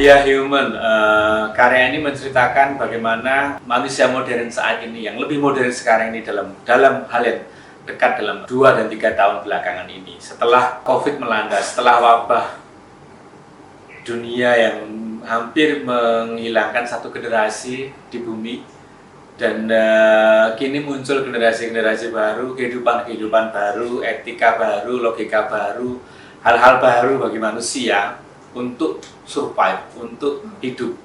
We Are Human, karya ini menceritakan bagaimana manusia modern saat ini, yang lebih modern sekarang ini dalam hal yang dekat dalam 2 dan 3 tahun belakangan ini. Setelah COVID melanda, setelah wabah dunia yang hampir menghilangkan satu generasi di bumi, dan kini muncul generasi-generasi baru, kehidupan baru, etika baru, logika baru, hal-hal baru bagi manusia untuk survive, untuk hidup.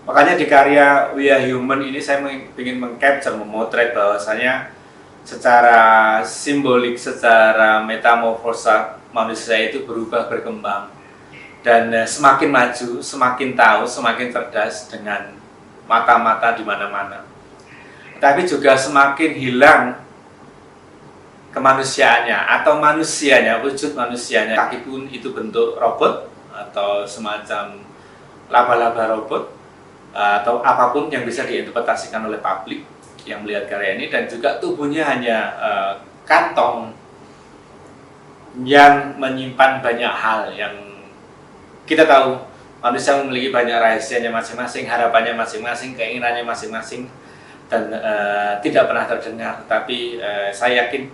Makanya di karya We Are Human ini saya ingin mengcapture, memotret bahwasanya secara simbolik, secara metamorfosa manusia itu berubah, berkembang, dan semakin maju, semakin tahu, semakin cerdas dengan mata-mata di mana-mana. Tapi juga semakin hilang kemanusiaannya atau manusianya, wujud manusianya. Kaki pun itu bentuk robot atau semacam laba-laba robot atau apapun yang bisa diinterpretasikan oleh publik yang melihat karya ini, dan juga tubuhnya hanya kantong yang menyimpan banyak hal yang kita tahu. Manusia memiliki banyak rahasianya masing-masing, harapannya masing-masing, keinginannya masing-masing, dan tidak pernah terdengar. Tapi saya yakin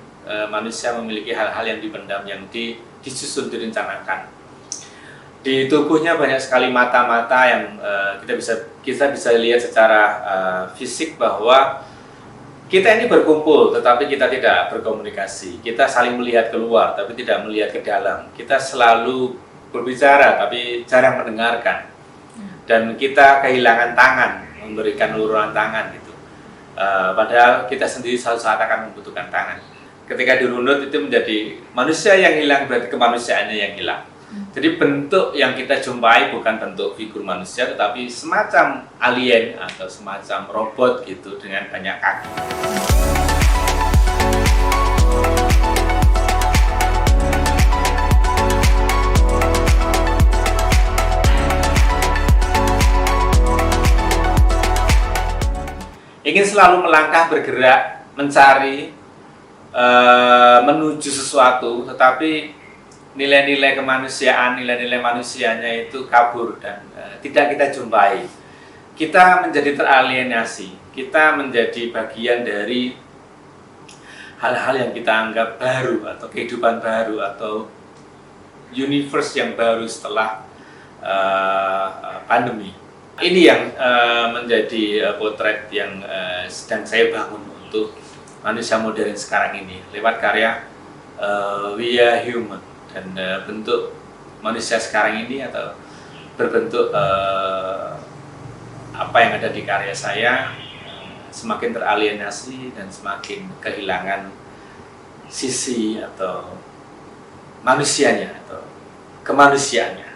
manusia memiliki hal-hal yang dipendam, yang disusun, direncanakan. Di tubuhnya banyak sekali mata-mata yang kita bisa lihat secara fisik bahwa kita ini berkumpul, tetapi kita tidak berkomunikasi. Kita saling melihat keluar, tapi tidak melihat ke dalam. Kita selalu berbicara, tapi jarang mendengarkan. Dan kita kehilangan tangan, memberikan uluran tangan gitu. Padahal kita sendiri suatu saat akan membutuhkan tangan. Ketika dirunut itu menjadi manusia yang hilang, berarti kemanusiaannya yang hilang. Jadi bentuk yang kita jumpai bukan bentuk figur manusia, tetapi semacam alien atau semacam robot gitu dengan banyak kaki. Ingin selalu melangkah, bergerak, mencari, menuju sesuatu, tetapi nilai-nilai kemanusiaan, nilai-nilai manusianya itu kabur dan tidak kita jumpai. Kita menjadi teralienasi, kita menjadi bagian dari hal-hal yang kita anggap baru, atau kehidupan baru, atau universe yang baru setelah pandemi. Ini yang menjadi potret yang sedang saya bangun untuk manusia modern sekarang ini lewat karya We Are Human. Dan bentuk manusia sekarang ini atau berbentuk apa yang ada di karya saya semakin teralienasi dan semakin kehilangan sisi atau manusianya atau kemanusiaannya.